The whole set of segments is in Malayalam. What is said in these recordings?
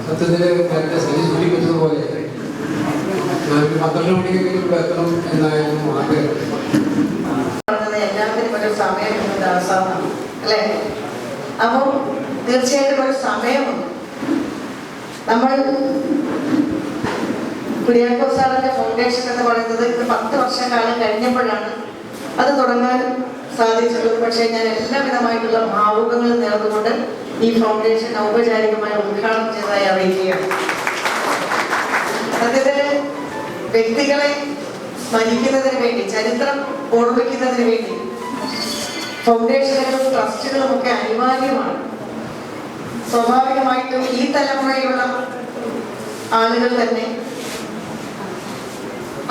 സത്യത്തിൽ നേരത്തെ സജി സൂചിപ്പിച്ചതുപോലെ ഞാനൊരു 12 മണിക്കെങ്കിലും ഇവിടെ എത്തണം എന്നായിരുന്നു ആഗ്രഹം. എല്ലാത്തിനും ഒരു സമയം അല്ലേ? അപ്പം തീർച്ചയായിട്ടും ഒരു സമയമുണ്ട്. നമ്മൾ കുര്യാക്കോസ് സാറിന്റെ ഫൗണ്ടേഷൻ എന്ന് പറയുന്നത് 10 വർഷക്കാലം കഴിഞ്ഞപ്പോഴാണ് അത് തുടങ്ങാൻ സാധിച്ചിട്ടുള്ളത്. പക്ഷേ ഞാൻ എല്ലാവിധമായിട്ടുള്ള ഭാവുകങ്ങളും നേർന്നുകൊണ്ട് ഈ ഫൗണ്ടേഷൻ ഔപചാരികമായി ഉദ്ഘാടനം ചെയ്തതായി അറിയിക്കുകയാണ്. സത്യത്തില് വ്യക്തികളെ സ്മരിക്കുന്നതിന് വേണ്ടി, ചരിത്രം ഓർമ്മിക്കുന്നതിന് വേണ്ടി ഫൗണ്ടേഷനുകളും ട്രസ്റ്റുകളും ഒക്കെ അനിവാര്യമാണ്. സ്വാഭാവികമായിട്ടും ഈ തലമുറയിലുള്ള ആളുകൾ തന്നെ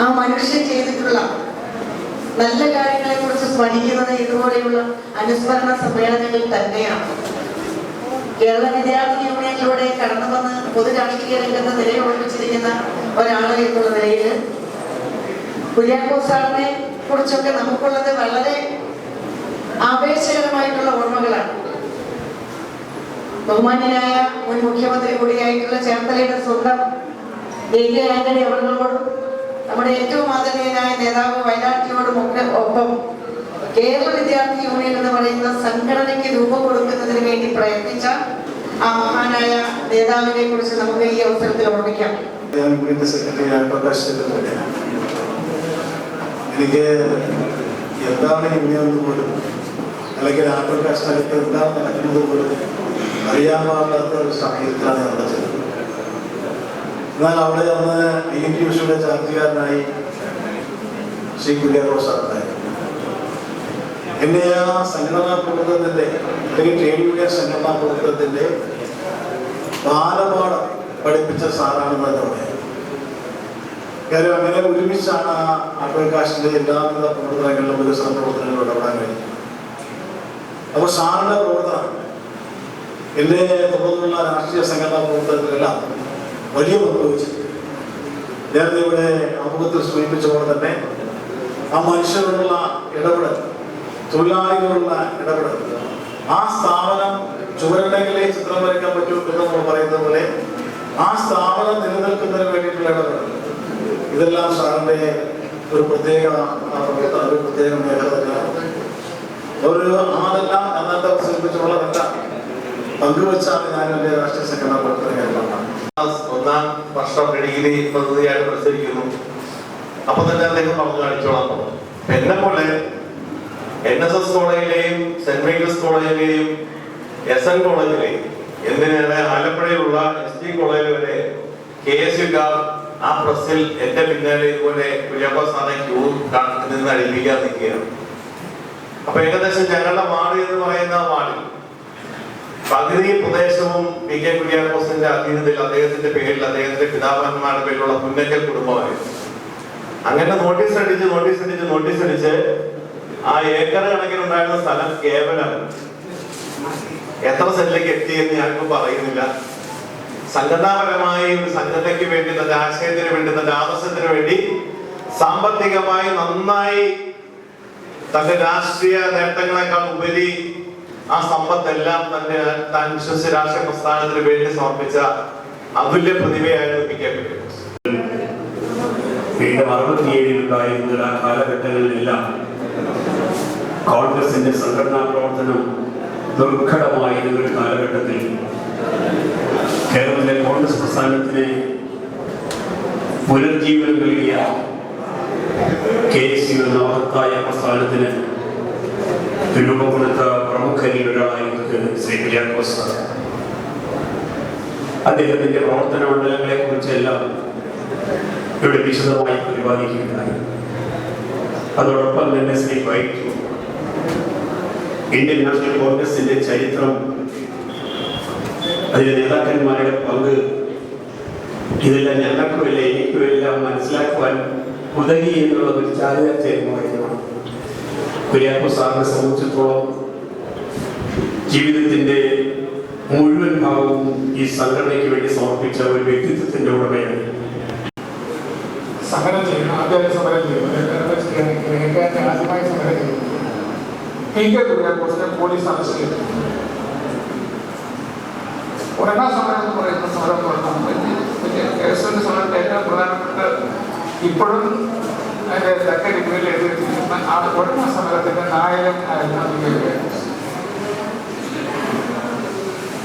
ആ മനുഷ്യൻ ചെയ്തിട്ടുള്ള നല്ല കാര്യങ്ങളെ കുറിച്ച് സ്മരിക്കുന്നത് ഇതുപോലെയുള്ള അനുസ്മരണ സമ്മേളനങ്ങളിൽ തന്നെയാണ്. കേരള വിദ്യാർത്ഥി യൂണിയനിലൂടെ കടന്നു വന്ന് പൊതുരാഷ്ട്രീയ രംഗത്ത് നിലയുറപ്പിച്ചിരിക്കുന്ന ഒരാളെ എന്നുള്ള നിലയിൽ കുര്യാക്കോസ് സാറിനെ കുറിച്ചൊക്കെ നമുക്കുള്ളത് വളരെ ആവേശകരമായിട്ടുള്ള ഓർമ്മകളാണ്. ബഹുമാന്യനായ മുൻ മുഖ്യമന്ത്രി കൂടിയായിട്ടുള്ള ചേർത്തലയുടെ സ്വന്തം AK ആന്റണി അവர்களോടും നമ്മുടെ ഏറ്റവും ആദരണീയനായ നേതാവ് വയനാട്ടിയോടും ഒക്കെ ഒപ്പം കേരള വിദ്യാർത്ഥി യൂണിയൻ എന്ന് പറയുന്ന സംഘടനയ്ക്ക് രൂപം കൊടുക്കുന്നതിന് വേണ്ടി പ്രയത്നിച്ച ആ മഹാനായ നേതാവിനെ കുറിച്ച് നമുക്ക് ഈ അവസരത്തിൽ ഓർമ്മിക്കാം. എനിക്ക് എന്താണ് യൂണിയൻ പോലും അല്ലെങ്കിൽ ആഫ്രിക്ക സ്ഥലത്ത് എന്താണ് നടക്കുന്നത് പോലും അറിയാൻ പാടാത്ത ഒരു സാഹചര്യത്തിലാണ് ഞാൻ നടച്ചത്. എന്നാൽ അവിടെ അന്ന് INTUയുടെ ചാർജുകാരനായി ശ്രീ കുര്യാക്കോസ് സാറുണ്ടായിരുന്നു. എന്നെ ആ സംഘടനാ പ്രവർത്തനത്തിൻ്റെ അല്ലെങ്കിൽ ട്രേഡ് യൂണിയൻ സംഘടനാ പ്രവർത്തനത്തിൻ്റെ ബാലപാഠം പഠിപ്പിച്ച സാറാണെന്ന് തന്നെ പറയാം. കാര്യം അങ്ങനെ ഒരുമിച്ചാണ് ആ ആഫ്രിക്കാഷിൻ്റെ എല്ലാവിധ പ്രവർത്തനങ്ങളിലും വികസന പ്രവർത്തനങ്ങളിലും ഇടപെടാൻ കഴിയും. അപ്പോൾ സാറിൻ്റെ പ്രവർത്തനം എൻ്റെ തുടർന്നുള്ള രാഷ്ട്രീയ സംഘടനാ പ്രവർത്തനത്തിലെല്ലാം വലിയ പങ്ക് വഹിച്ചു. നേരത്തെ ഇവിടെ അമുഖത്തിൽ സൂചിപ്പിച്ച പോലെ തന്നെ ആ മനുഷ്യരോടുള്ള ഇടപെടൽ, തൊഴിലാളികളുള്ള ഇടപെടൽ, ആ സ്ഥാപനം ചുവരുണ്ടെങ്കിലേ ചിത്രം വരയ്ക്കാൻ പറ്റൂ എന്ന് നമ്മൾ പറയുന്നത് പോലെ ആ സ്ഥാപനം നിലനിൽക്കുന്നതിന് വേണ്ടിയിട്ടുള്ള ഇടപെടൽ, ഇതെല്ലാം സാറിൻ്റെ ഒരു പ്രത്യേക ഒരു പ്രത്യേക മേഖല തന്നെയാണ്. അതെല്ലാം അന്നത്തെ സൂചിപ്പിച്ച പോലെ നല്ല പങ്കുവച്ചാണ് ഞാൻ എൻ്റെ രാഷ്ട്രീയ സംഘടനാ പ്രവർത്തനങ്ങൾ. 1ാം വർഷം ഡിഗ്രി പ്രതിനിധിയായിട്ട് മത്സരിക്കുന്നു. അപ്പൊ തന്നെ അദ്ദേഹം പറഞ്ഞു കാണിച്ചോളാം. എന്നെ പോലെ NSS കോളേജിലെയും സെന്റ് മൈക്കിൾസ് കോളേജിലെയും SN കോളേജിലെയും എന്തിനേറെ ആലപ്പുഴയിലുള്ള ST കോളേജ് വരെ KSUക്കാർ ആ പ്രസ്സിൽ എന്റെ പിന്നാലെ ഇതുപോലെ കുര്യാക്കോസ് സാറിനെ ക്യൂ നിന്ന് അടിപ്പിക്കാൻ നിൽക്കുകയാണ്. അപ്പൊ ഏകദേശം ഞങ്ങളുടെ വാർഡ് എന്ന് പറയുന്ന വാർഡിൽ പകുതി പ്രദേശവും പി കെ കുര്യാക്കോസിന്റെ അധീനതയിൽ അദ്ദേഹത്തിന്റെ പേരിൽ അദ്ദേഹത്തിന്റെ പിതാമഹന്മാരുടെ പേരിലുള്ള പുന്നക്കൽ കുടുംബമായിരുന്നു. അങ്ങനെ നോട്ടീസ് അടിച്ച് ആ ഏക്കർ കണക്കിനുണ്ടായിരുന്ന സ്ഥലം കേവലം എത്ര സെന്റിലേക്ക് എത്തിയെന്ന് ഞാനിപ്പോൾ പറയുന്നില്ല. സംഘടനാപരമായി ഒരു സംഘടനയ്ക്ക് വേണ്ടി, തന്റെ ആശയത്തിന് വേണ്ടി, തന്റെ ആദർശത്തിന് വേണ്ടി സാമ്പത്തികമായി നന്നായി തന്റെ രാഷ്ട്രീയ നേട്ടങ്ങളെക്കാൾ ഉപരി ആ സമ്പത്തെല്ലാം തന്നെ താൻ വിശ്വസിച്ച രാഷ്ട്രീയ പ്രസ്ഥാനത്തിന് വേണ്ടി സമർപ്പിച്ച അതുല്യ പ്രതിഭയായിരുന്നു പി കെ കുര്യാക്കോസ്. വീണ്ടും 67 ആ കാലഘട്ടങ്ങളിലെല്ലാം കോൺഗ്രസിന്റെ സംഘടനാ പ്രവർത്തനം ദുർഘടമായിരുന്ന ഒരു കാലഘട്ടത്തിൽ കേരളത്തിലെ കോൺഗ്രസ് പ്രസ്ഥാനത്തിന് പുനർജീവനം നൽകിയ KSU എന്ന മഹത്തായ പ്രസ്ഥാനത്തിന് രൂപം കൊടുത്ത പ്രമുഖരിൽ ഒരാളായിരുന്നു ശ്രീ കുര്യാക്കോസ് സാർ. അദ്ദേഹത്തിന്റെ പ്രവർത്തന മണ്ഡലങ്ങളെ കുറിച്ചെല്ലാം ഇവിടെ വിശദമായി പരിപാലിക്കുകയുണ്ടായി. അതോടൊപ്പം തന്നെ ശ്രീ വൈദ്യു ഇന്ത്യൻ നാഷണൽ കോൺഗ്രസിന്റെ ചരിത്രം, അതിലെ നേതാക്കന്മാരുടെ പങ്ക്, ഇതെല്ലാം ഞങ്ങൾക്കുമില്ല എനിക്കുമെല്ലാം മനസ്സിലാക്കുവാൻ ഉതകി എന്നുള്ള ഒരു ചാരിതാർത്ഥ്യമായിരുന്നു. കുര്യാക്കോസ് സാറിനെ സംബന്ധിച്ചിടത്തോളം ജീവിതത്തിന്റെ മുഴുവൻ ഭാഗവും ഈ സംഘടനയ്ക്ക് വേണ്ടി സമർപ്പിച്ച ഒരു വ്യക്തിത്വത്തിന്റെ ഉടമയാണ്. സമരം ചെയ്യുന്നു, ആദ്യമായി സമരം ചെയ്യുന്നു, ആദ്യമായി സമരം ചെയ്യുന്നു. പി കെ കുര്യാക്കോസിനെ പോലീസ് അറസ്റ്റ് ചെയ്തു. ഒരെണ്ണാം സമരം എന്ന് പറയുന്ന സമരം കേരളത്തിന്റെ സമരത്തെ ഏറ്റവും പ്രധാനപ്പെട്ട ഇപ്പോഴും അതിന്റെ തെക്കൻ ലിപിയിൽ എഴുതി വെച്ചിരിക്കുന്ന ആ ഒരെണ്ണാം സമരത്തിന്റെ നായകൻ ആയിരുന്നു പി കെ കുര്യാക്കോസ്.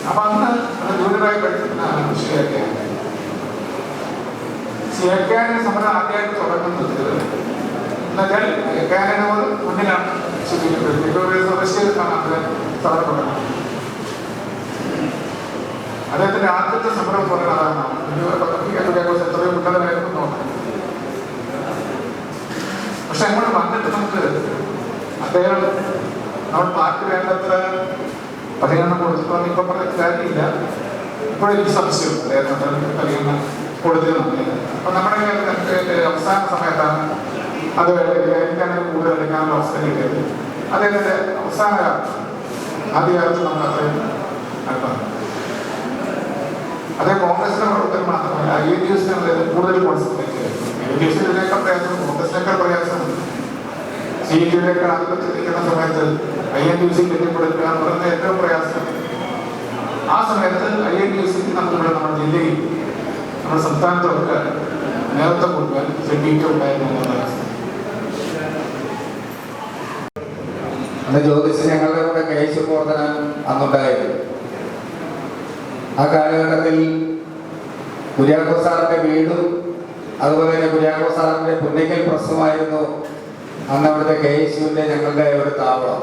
അപ്പൊ അന്ന് അത് ദൂരമായി പഠിക്കുന്ന വിഷയമൊക്കെയാണ്. സിയക്കാരൻ സമരം ആദ്യമായിട്ട് തുടങ്ങുന്നത് എന്നുവെച്ചാൽ സിയക്കാരനോട് മുന്നിലാണ് സ്വദേശിയിലാണ് അദ്ദേഹം സമരം തുടങ്ങുന്നത്. അദ്ദേഹത്തിന്റെ ആദ്യത്തെ സമരം തുടങ്ങുന്നതാണ് എത്രയോ ഉന്നതമായിരുന്നു നോക്കുന്നത്. പക്ഷെ അങ്ങോട്ട് വന്നിട്ട് നമുക്ക് അദ്ദേഹം നമ്മൾ പാർട്ടി വേണ്ടത്ര പരിഗണന കൊടുത്തിട്ടുണ്ടെന്ന് ഇപ്പൊ പറഞ്ഞ കാര്യമില്ല. ഇപ്പോഴെനിക്ക് സംശയമുണ്ട് അദ്ദേഹം പരിഗണന കൊടുത്തിരുന്നില്ല. അപ്പൊ നമ്മുടെ അവസാന സമയത്താണ് അത് എനിക്കാണ് കൂടുതൽ എടുക്കാനുള്ള അവസരം കിട്ടിയത്. അദ്ദേഹത്തിന്റെ അവസാന ആദ്യകാലത്ത് നമ്മൾ അദ്ദേഹം നടത്താം. അതേ കോൺഗ്രസിന്റെ പ്രവർത്തനം മാത്രമല്ല INTUസിനെ കൂടുതൽ കോൺസെൻട്രേറ്റ് ചെയ്തു. INTUസിനേക്കാൾ പ്രയാസം കോൺഗ്രസിനേക്കാൾ പ്രയാസമുണ്ട്. CNTയിലേക്ക് ആധിപത്യത്തിരിക്കുന്ന സമയത്ത് INTUC കെട്ടിപ്പടുക്കുക എന്ന് പറയുന്നത് ഏറ്റവും പ്രയാസം. ആ സമയത്ത് INTUC നമ്മുടെ ജില്ലയിൽ നമ്മുടെ സംസ്ഥാനത്തൊക്കെ നേതൃത്വം കൊടുക്കാൻ ശ്രമിക്കുന്നുണ്ടായിരുന്നു. അന്ന് ജ്യോതിസ് ഞങ്ങളുടെ കൂടെ KSU പ്രവർത്തനം അന്നുണ്ടായിരുന്നു. ആ കാലഘട്ടത്തിൽ കുര്യാക്കോസ് സാറിന്റെ വീടും അതുപോലെ തന്നെ കുര്യാക്കോസ് സാറിന്റെ പുന്നക്കൽ പ്രസ്സുമായിരുന്നു അന്ന് അവിടുത്തെ KSUവിന്റെ ഞങ്ങളുടെ ഒരു താവളം.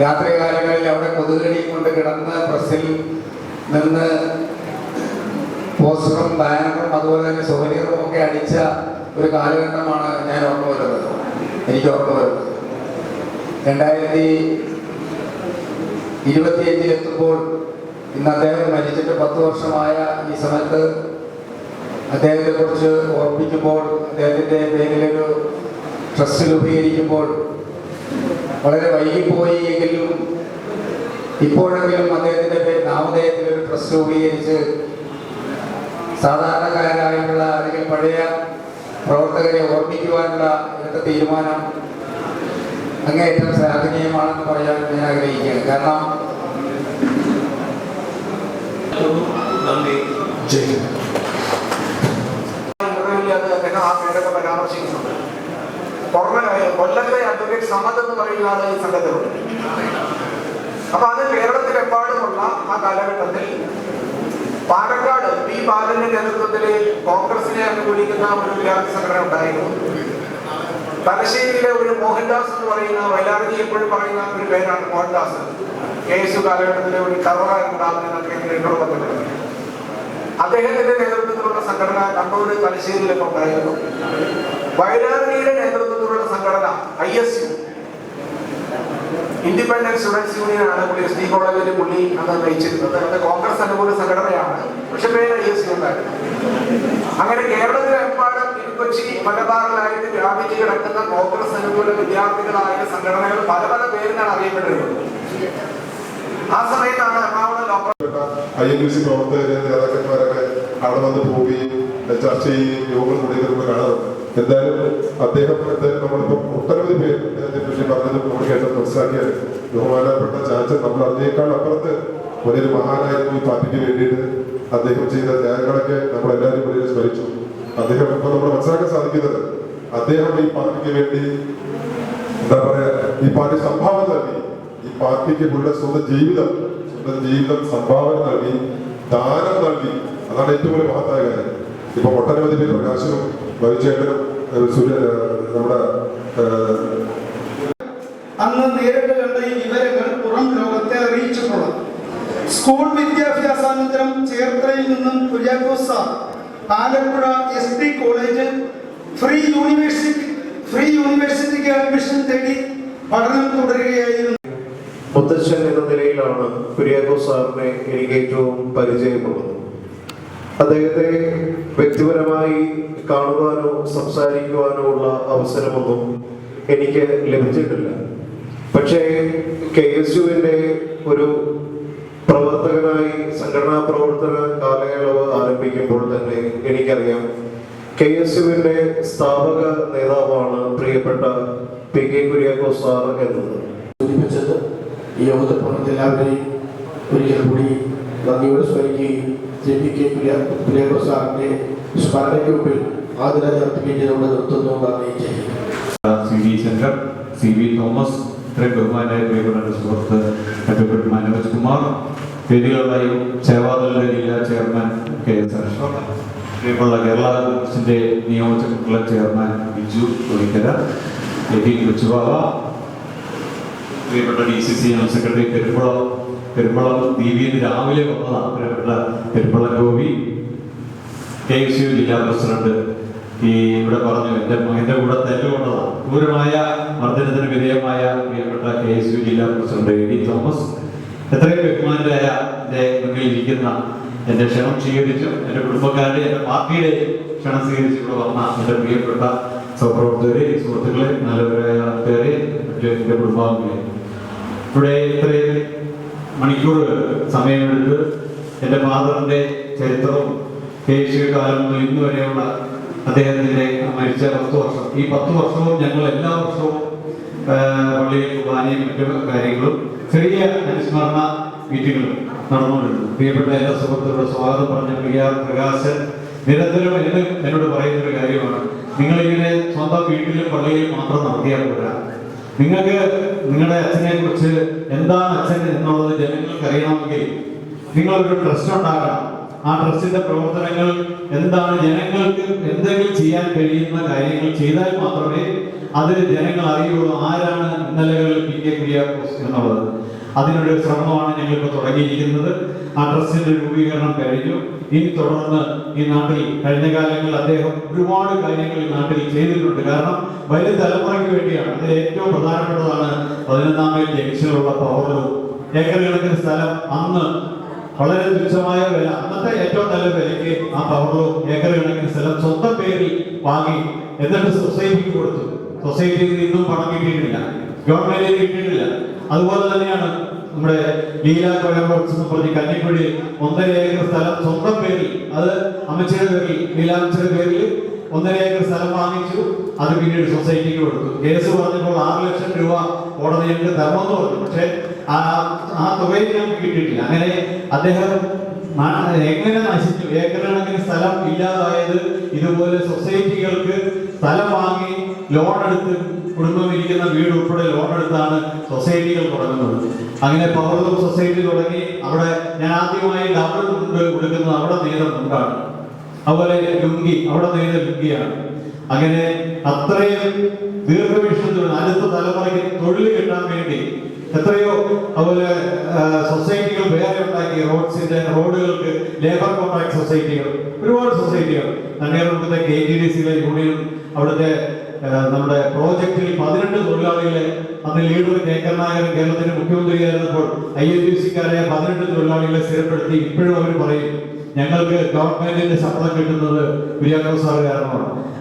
രാത്രി കാലങ്ങളിൽ അവിടെ കൊതുകടി കൊണ്ട് കിടന്ന് പ്രസ്സിൽ നിന്ന് പോസ്റ്ററും ബാനറും അതുപോലെ തന്നെ സോനിയറും ഒക്കെ അടിച്ച ഒരു കാലഘട്ടമാണ് ഞാൻ ഓർമ്മ വരുന്നത്. എനിക്ക് ഓർമ്മ വരുന്നത് 2025 ഇന്ന് അദ്ദേഹം മരിച്ചിട്ട് 10 വർഷമായ ഈ സമയത്ത് അദ്ദേഹത്തെ കുറിച്ച് ഓർമ്മിക്കുമ്പോൾ, അദ്ദേഹത്തിൻ്റെ പേരിലൊരു ട്രസ്റ്റ് രൂപീകരിക്കുമ്പോൾ വളരെ വൈകിപ്പോയി എങ്കിലും ഇപ്പോഴെങ്കിലും അദ്ദേഹത്തിൻ്റെ പേര് നാമധേയത്തിലൊരു ട്രസ്റ്റ് രൂപീകരിച്ച് സാധാരണക്കാരായിട്ടുള്ള അല്ലെങ്കിൽ പഴയ പ്രവർത്തകരെ ഓർമ്മിക്കുവാനുള്ള ഇന്നത്തെ തീരുമാനം അങ്ങേയറ്റം ശ്ലാഘനീയമാണെന്ന് പറയാൻ ഞാൻ ആഗ്രഹിക്കുകയാണ്. കാരണം പരാമർശിക്കുന്നുണ്ട്. കൊല്ലത്തെ അഡ്വക്കേറ്റ് സമദ് എന്ന് പറയുന്ന ആള് ഈ സംഘത്തിലുണ്ട്. അപ്പൊ അത് കേരളത്തിലെമ്പാടുമുള്ള ആ കാലഘട്ടത്തിൽ പാലക്കാട് പി ബാലന്റെ നേതൃത്വത്തിൽ കോൺഗ്രസിനെ അനുകൂലിക്കുന്ന ഒരു വിദ്യാർത്ഥി സംഘടന ഉണ്ടായിരുന്നു. തലശ്ശേരിയിലെ ഒരു മോഹൻദാസ് എന്ന് പറയുന്ന വയലാർജി എപ്പോഴും പറയുന്ന ഒരു പേരാണ് മോഹൻദാസ്. KSU കാലഘട്ടത്തിലെ ഒരു കറവ ഉണ്ടാകുന്നതൊക്കെ എന്നോട് വന്നിട്ടുണ്ട്. അദ്ദേഹത്തിന്റെ നേതൃത്വത്തിലുള്ള സംഘടന കണ്ണൂർ തലശ്ശേരിയിലൊക്കെ ഉണ്ടായിരുന്നു. വയനാടിന്റെ നേതൃത്വത്തിലുള്ള സംഘടന ISU, ഇൻഡിപെൻഡന്റ് സ്റ്റുഡൻസ് യൂണിയൻ ആണ് പുള്ളി ST കോളേജിൽ പുള്ളി അന്ന് നയിച്ചിരുന്നത്. അത് കോൺഗ്രസ് അനുകൂല സംഘടനയാണ്, പക്ഷെ പേര് ISU ഉണ്ടായിരുന്നു. അങ്ങനെ കേരളത്തിലെമ്പാടും കൊച്ചി മലബാറിലായിട്ട് വ്യാപിച്ചു കിടക്കുന്ന കോൺഗ്രസ് അനുകൂല വിദ്യാർത്ഥികളായ സംഘടനകൾ പല പല പേരിലാണ് അറിയപ്പെട്ടിരുന്നത്. ആ സമയത്താണ് എറണാകുളം ലോക്കൽ INBC പ്രവർത്തകരെ നേതാക്കന്മാരൊക്കെ അവിടെ വന്ന് പോവുകയും ചർച്ച ചെയ്യുകയും യോഗങ്ങൾ കൂടിയൊക്കെ കാണാറുണ്ട്. എന്തായാലും അദ്ദേഹം നമ്മളിപ്പം ഒട്ടനവധി പേര് അദ്ദേഹത്തെ പറ്റി പറഞ്ഞതും നമ്മൾ കേട്ടത് മനസ്സിലാക്കിയാൽ ബഹുമാനപ്പെട്ട ചാച്ചൻ നമ്മൾ അതിനേക്കാൾ അപ്പുറത്ത് വലിയൊരു മഹാനായിരുന്നു ഈ പാർട്ടിക്ക് വേണ്ടിയിട്ട്. അദ്ദേഹം ചെയ്ത ത്യാഗങ്ങളൊക്കെ നമ്മളെല്ലാവരും വലിയ സ്മരിച്ചു. അദ്ദേഹം ഇപ്പൊ നമ്മൾ മനസ്സിലാക്കാൻ സാധിക്കുന്നത് അദ്ദേഹം ഈ പാർട്ടിക്ക് വേണ്ടി എന്താ പറയാ ഈ പാർട്ടി സംഭാവന നൽകി, ഈ പാർട്ടിക്ക് പുള്ളിയുടെ സ്വന്തം ജീവിതം സംഭാവന നൽകി, ദാനം നൽകി. അതാണ് ഏറ്റവും വലിയ മഹത്തായ കാര്യം. ഇപ്പൊ ഒട്ടനവധി പേര് പ്രകാശനും വൈചേട്ടനും നമ്മുടെ അന്ന് നേരിട്ട് കണ്ട ഈ വിവരങ്ങൾ പുറം ലോകത്തെ അറിയിച്ചിട്ടുള്ളത്. സ്കൂൾ വിദ്യാഭ്യാസാനന്തരം ചേർത്തലയിൽ നിന്നും Kuriakose sir Alappuzha ST college free യൂണിവേഴ്സിറ്റിക്ക് അഡ്മിഷൻ തേടി പഠനം തുടരുകയായിരുന്നു. മുത്തച്ഛൻ എന്ന നിലയിലാണ് കുര്യാക്കോസ് സാറിനെ എനിക്ക് ഏറ്റവും പരിചയമുള്ളത്. അദ്ദേഹത്തെ വ്യക്തിപരമായി കാണുവാനോ സംസാരിക്കുവാനോ ഉള്ള അവസരമൊന്നും എനിക്ക് ലഭിച്ചിട്ടില്ല. പക്ഷേ KSUവിൻ്റെ ഒരു പ്രവർത്തകനായി സംഘടനാ പ്രവർത്തന കാലയളവ് ആരംഭിക്കുമ്പോൾ തന്നെ എനിക്കറിയാം KSUവിൻ്റെ സ്ഥാപക നേതാവാണ് പ്രിയപ്പെട്ട PK കുര്യാക്കോസ് സാർ എന്നത്. സൂചിപ്പിച്ചത് ഈ യോഗത്തിൽ പങ്കെടുത്ത എല്ലാവരെയും ഒരിക്കൽ കൂടി നന്ദിയോടെ സ്മരിക്കുകയും PK കുര്യാക്കോസ് സാറിന്റെ സ്മരണയ്ക്ക് മുമ്പിൽ ആദരം അർപ്പിക്കുന്നതിനോട് നിർത്തുന്നു. നന്ദി. CD സെന്റർ CB തോമസ്, ഇത്രയും ബഹുമാനായ പ്രിയപ്പെട്ട സുഹൃത്ത് അഡ്വക്കേറ്റ് മനോജ് കുമാർ, വേദികളായും സേവാദളിന്റെ ജില്ലാ ചെയർമാൻ KS അഷ്റഫ്, പ്രിയമുള്ള കേരള കോൺഗ്രസിന്റെ നിയോജക മണ്ഡലം ചെയർമാൻ ബിജു കൊടിക്കര, കൊച്ചുബാബ, പ്രിയപ്പെട്ട DCC ജനറൽ സെക്രട്ടറി പെരുമ്പളം ദീപിന്ന് രാവിലെ വന്നതാണ് പ്രിയപ്പെട്ട പെരുമ്പളം ഗോപി, KSU ജില്ലാ പ്രസിഡന്റ് ഇവിടെ പറഞ്ഞു എന്റെ കൂടെ തല്ലുകൊണ്ടതാണ് ക്രൂരമായ മർദ്ദനത്തിന് വിധേയമായ പ്രിയപ്പെട്ട KSU ജില്ലാ പ്രസിഡന്റ് AD തോമസ്, എത്രയും ബഹുമാനായ എന്റെ മുന്നിൽ ഇരിക്കുന്ന എന്റെ ക്ഷണം സ്വീകരിച്ചു, എന്റെ കുടുംബക്കാരുടെ എന്റെ പാർട്ടിയുടെ ക്ഷണം സ്വീകരിച്ച് ഇവിടെ വന്ന എന്റെ പ്രിയപ്പെട്ട സഹപ്രവർത്തകരെ, സുഹൃത്തുക്കളെ, നല്ലവരായ ആൾക്കാരെ, മറ്റു എന്റെ കുടുംബാംഗങ്ങളെ, ഇവിടെ ഇത്രയും മണിക്കൂറുകൾ സമയമെടുത്ത് എന്റെ ഫാദറിന്റെ ചരിത്രവും KSU കാലം മുതൽ ഇന്ന് വരെയുള്ള അദ്ദേഹത്തിന്റെ മരിച്ച 10 വർഷം, ഈ 10 വർഷവും ഞങ്ങൾ എല്ലാ വർഷവും പള്ളിയിൽ കുർബാനയും മറ്റു കാര്യങ്ങളും ചെറിയ അനുസ്മരണ മീറ്റിങ്ങുകളും നടന്നുകൊണ്ടിരുന്നു. പ്രിയപ്പെട്ട എല്ലാ സുഹൃത്തുക്കളുടെ സ്വാഗതം പറഞ്ഞ പ്രകാശൻ നിരന്തരം എന്നോട് പറയുന്നൊരു കാര്യമാണ്, നിങ്ങളിങ്ങനെ സ്വന്തം വീട്ടിലും പള്ളിയിലും മാത്രം നടത്തിയാൽ പോരാ, നിങ്ങൾക്ക് നിങ്ങളുടെ അച്ഛനെ കുറിച്ച് എന്താണ് അച്ഛൻ എന്നുള്ളത് ജനങ്ങൾക്ക് അറിയണമെങ്കിൽ നിങ്ങളൊരു ട്രസ്റ്റ് ഉണ്ടാക്കണം. ആ ട്രസ്റ്റിന്റെ പ്രവർത്തനങ്ങൾ എന്താണ്, ജനങ്ങൾക്ക് എന്തെങ്കിലും ചെയ്യാൻ കഴിയുന്ന കാര്യങ്ങൾ ചെയ്താൽ മാത്രമേ അത് ജനങ്ങൾ അറിയുള്ളൂ ആരാണ് ഇന്നലകളിൽ PK കുര്യാക്കോസ് എന്നുള്ളത്. അതിനൊരു ശ്രമമാണ് ഞങ്ങളിപ്പോൾ തുടങ്ങിയിരിക്കുന്നത്. ആ ട്രസ്റ്റിന്റെ രൂപീകരണം കഴിഞ്ഞു. ഇനി തുടർന്ന് ഈ നാട്ടിൽ കഴിഞ്ഞ കാലങ്ങളിൽ അദ്ദേഹം ഒരുപാട് കാര്യങ്ങൾ ഈ നാട്ടിൽ ചെയ്തിട്ടുണ്ട്. കാരണം വരും തലമുറയ്ക്ക് വേണ്ടിയാണ്. അതിൽ ഏറ്റവും പ്രധാനപ്പെട്ടതാണ് 11-ാം മൈൽ ജംഗ്ഷനിലുള്ള പവർ ലൂം. ഏക്കർ കണക്കിന് സ്ഥലം അന്ന് വളരെ തുച്ഛമായ വില, അന്നത്തെ ഏറ്റവും നല്ല വിലയ്ക്ക് ആ പവർ ലൂം ഏക്കർ കണക്കിന് സ്ഥലം സ്വന്തം പേരിൽ വാങ്ങി എന്നിട്ട് സൊസൈറ്റിക്ക് കൊടുത്തു. സൊസൈറ്റിയിൽ നിന്നും പണം കിട്ടിയിട്ടില്ല, ഗവൺമെന്റിന് കിട്ടിയിട്ടില്ല. അതുപോലെ തന്നെയാണ് നമ്മുടെ ലീല കോയംബോർഡ്സ് എന്ന് പറഞ്ഞ് കഞ്ഞിക്കുഴി 1.5 ഏക്കർ സ്ഥലം സ്വന്തം പേരിൽ, അത് അമ്മച്ചിയുടെ പേരിൽ, ലീലാമ്മച്ചിയുടെ പേരിൽ 1.5 ഏക്കർ സ്ഥലം വാങ്ങിച്ചു. അത് പിന്നീട് സൊസൈറ്റിക്ക് കൊടുത്തു. കേസ് പറഞ്ഞപ്പോൾ 6 ലക്ഷം രൂപ കോടതി ഞങ്ങൾക്ക് തരണമെന്ന് പറഞ്ഞു. പക്ഷെ ആ തുകയും ഞങ്ങൾക്ക് കിട്ടിയിട്ടില്ല. അങ്ങനെ അദ്ദേഹം എങ്ങനെ നശിച്ചു, ഏക്കർ കണക്കിന് സ്ഥലം ഇല്ലാതായത് ഇതുപോലെ സൊസൈറ്റികൾക്ക് സ്ഥലം വാങ്ങി ലോൺ എടുത്ത്, കുടുംബം ഇരിക്കുന്ന വീട് ഉൾപ്പെടെ ലോൺ എടുത്താണ് സൊസൈറ്റികൾ തുടങ്ങുന്നത്. അങ്ങനെ പവർ ലൂം സൊസൈറ്റി തുടങ്ങി. അവിടെ ഞാൻ ആദ്യമായി ഡബിൾ മുണ്ട് കൊടുക്കുന്നത് അവിടെ നെയ്ത മുണ്ടാണ്. അതുപോലെ ലുങ്കി, അവിടെ നെയ്ത ലുങ്കിയാണ്. അങ്ങനെ അത്രയും ദീർഘവീക്ഷണത്തോടെ അടുത്ത തലമുറയ്ക്ക് തൊഴിൽ കിട്ടാൻ വേണ്ടി എത്രയോ അതുപോലെ സൊസൈറ്റികൾ വേറെ ഉണ്ടാക്കി, റോഡുകൾക്ക് ലേബർ കോൺട്രാക്ട് സൊസൈറ്റികൾ, ഒരുപാട് സൊസൈറ്റികൾ. നന്ദിയാർകുളത്തെ KGDCയിലെ യൂണിയൻ, അവിടുത്തെ നമ്മുടെ പ്രോജക്റ്റിൽ 18 തൊഴിലാളികളെ, അന്ന് ലീഡർ കേക്കർ നായർ കേരളത്തിന്റെ മുഖ്യമന്ത്രിയായിരുന്നപ്പോൾ INTUC-ക്കാരെ 18 തൊഴിലാളികളെ സ്ഥിരപ്പെടുത്തി. ഇപ്പോഴും അവർ പറയും ഞങ്ങൾക്ക് ഗവൺമെന്റിന്റെ ശമ്പളം കിട്ടുന്നത് കുര്യാക്കോസ് സാർ കാരണമാണ്.